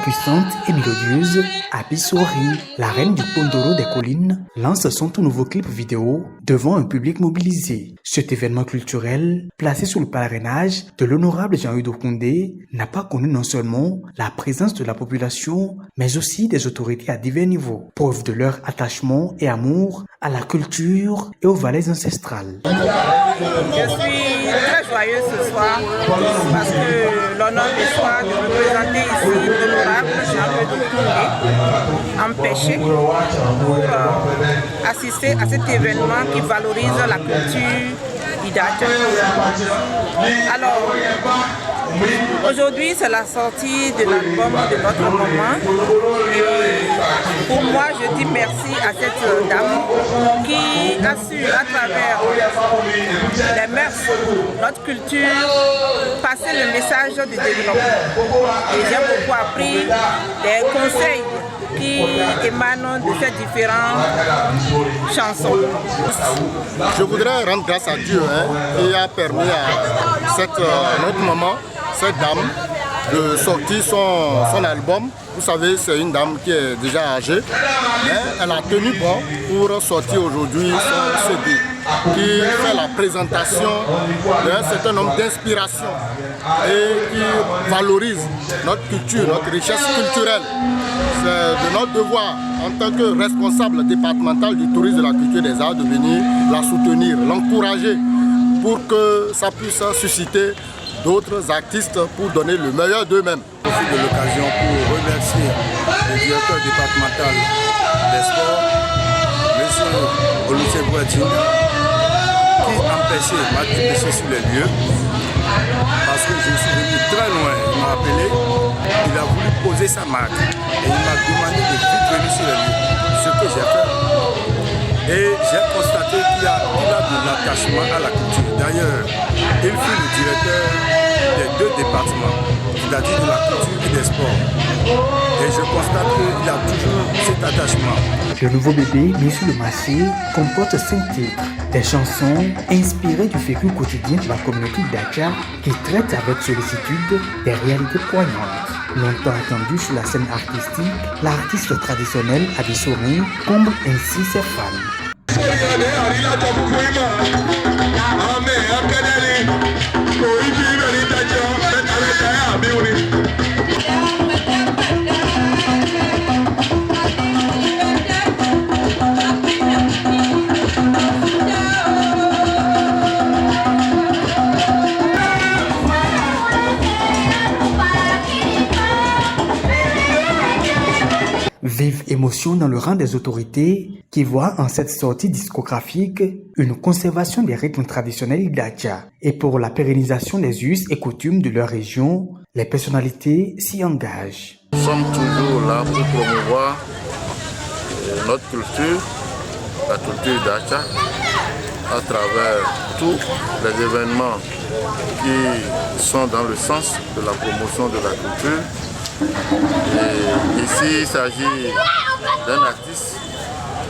puissante et mélodieuse, Abissouri, la reine du Kondoro des collines, lance son tout nouveau clip vidéo devant un public mobilisé. Cet événement culturel, placé sous le parrainage de l'honorable Jean-Udo Koundé, n'a pas connu non seulement la présence de la population, mais aussi des autorités à divers niveaux, preuve de leur attachement et amour à la culture et aux valeurs ancestrales. Je suis très joyeuse ce soir parce que l'honneur de soir de représenter ici l'honorable Jean-Udo Koundé empêché pour assister à cet événement qui valorise la culture Idaja. Alors, aujourd'hui, c'est la sortie de l'album de notre maman. Et pour moi, je dis merci à cette dame qui a su, à travers les mœurs, notre culture, passer le message du développement. Et j'ai beaucoup appris des conseils qui émanent de ces différentes chansons. Je voudrais rendre grâce à Dieu qui a permis à notre maman, cette dame, de sortir son album. Vous savez, c'est une dame qui est déjà âgée, mais elle a tenu bon pour sortir aujourd'hui son CD, qui fait la présentation d'un certain nombre d'inspirations et qui valorise notre culture, notre richesse culturelle. C'est de notre devoir, en tant que responsable départemental du tourisme, de la culture et des arts, de venir la soutenir, l'encourager pour que ça puisse susciter d'autres artistes pour donner le meilleur d'eux-mêmes. Je profite de l'occasion pour remercier le directeur départemental des sports, M. Olusegun Boateng, qui m'a dépêché sur les lieux parce que je suis venu très loin. Il m'a appelé, il a voulu poser sa marque et il m'a demandé de vite venir sur les lieux, ce que j'ai fait. Et j'ai constaté qu'il a de l'attachement à la culture. D'ailleurs, il fut le directeur des deux départements, c'est-à-dire de la culture et des sports. Et je constate qu'il a toujours cet attachement. Le nouveau bébé mis sur le marché comporte 5 titres, des chansons inspirées du vécu quotidien de la communauté d'Acha qui traite avec sollicitude des réalités poignantes. Longtemps attendu sur la scène artistique, l'artiste traditionnel Abissouri comble ainsi ses fans. Vive émotion dans le rang des autorités qui voient en cette sortie discographique une conservation des rythmes traditionnels Idacha. Et pour la pérennisation des us et coutumes de leur région, les personnalités s'y engagent. Nous sommes toujours là pour promouvoir notre culture, la culture Idacha, à travers tous les événements qui sont dans le sens de la promotion de la culture. Et ici, il s'agit d'un artiste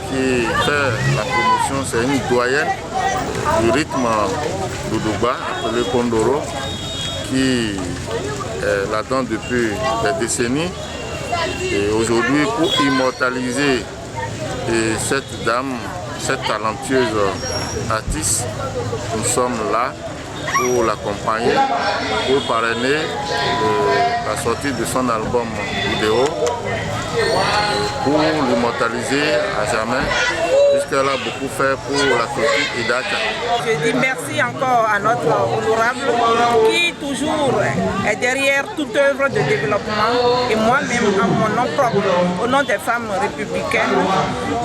qui fait la promotion, c'est une doyenne du rythme d'Oudouba, appelé Kondoro, qui est là-dedans depuis des décennies. Et aujourd'hui, pour immortaliser cette dame, cette talentueuse artiste, nous sommes là pour l'accompagner, pour parrainer la sortie de son album vidéo, pour l'immortaliser à jamais, puisqu'elle a beaucoup fait pour la culture Idacha. Je dis merci encore à notre honorable qui toujours est derrière toute œuvre de développement et moi-même en mon nom propre, au nom des femmes républicaines,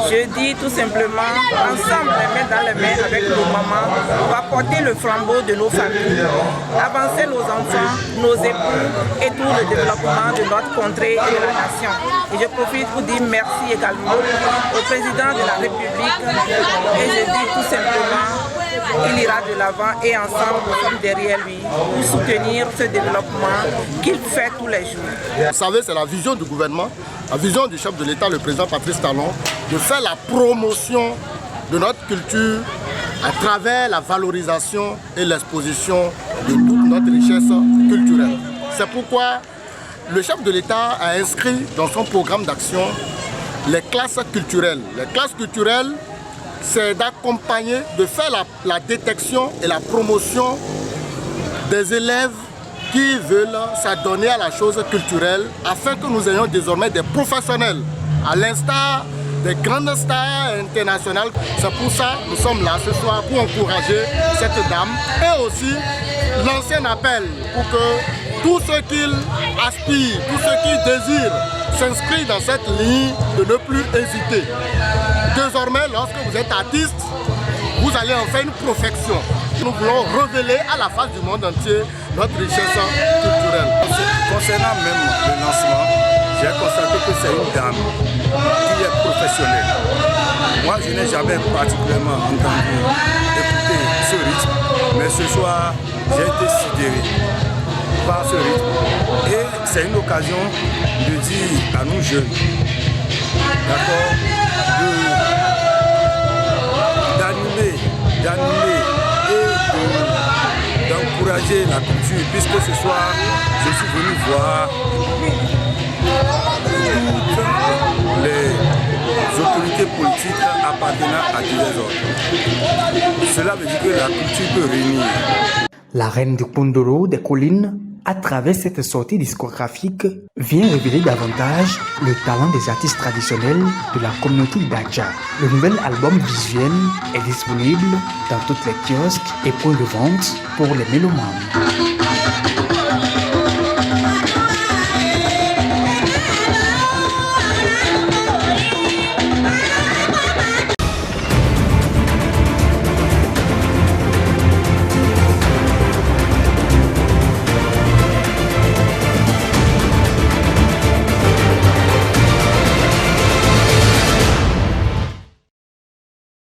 je dis tout simplement ensemble, les mains dans les mains avec nos mamans, on va porter le flambeau de nos familles, avancer nos enfants, nos époux et tout le développement de notre contrée et de la nation. Et je profite pour dire merci également au président de la République et je dis tout simplement qu'il ira de l'avant et ensemble nous sommes derrière lui pour soutenir ce développement qu'il fait tous les jours. Vous savez, c'est la vision du gouvernement, la vision du chef de l'État, le président Patrice Talon, de faire la promotion de notre culture à travers la valorisation et l'exposition de toute notre richesse culturelle. C'est pourquoi le chef de l'État a inscrit dans son programme d'action les classes culturelles. Les classes culturelles, c'est d'accompagner, de faire la détection et la promotion des élèves qui veulent s'adonner à la chose culturelle afin que nous ayons désormais des professionnels, à l'instar des grandes stars internationales. C'est pour ça que nous sommes là ce soir pour encourager cette dame et aussi lancer un appel pour que tous ceux qui aspirent, tous ceux qui désirent s'inscrire dans cette ligne, de ne plus hésiter. Désormais, lorsque vous êtes artiste, vous allez en faire une profession. Nous voulons révéler à la face du monde entier notre richesse culturelle. Concernant même le lancement, j'ai constaté que c'est une dame qui est professionnelle. Moi, je n'ai jamais particulièrement entendu écouter ce rythme, mais ce soir, j'ai été sidéré par ce rythme. Et c'est une occasion de dire à nous jeunes, d'accord, d'animer et d'encourager la culture, puisque ce soir, je suis venu voir toutes les autorités politiques appartenant à divers ordres. Cela veut dire que la culture peut réunir. La reine du Kpondoro des collines, à travers cette sortie discographique, vient révéler davantage le talent des artistes traditionnels de la communauté d'Adja. Le nouvel album visuel est disponible dans toutes les kiosques et points de vente pour les mélomanes.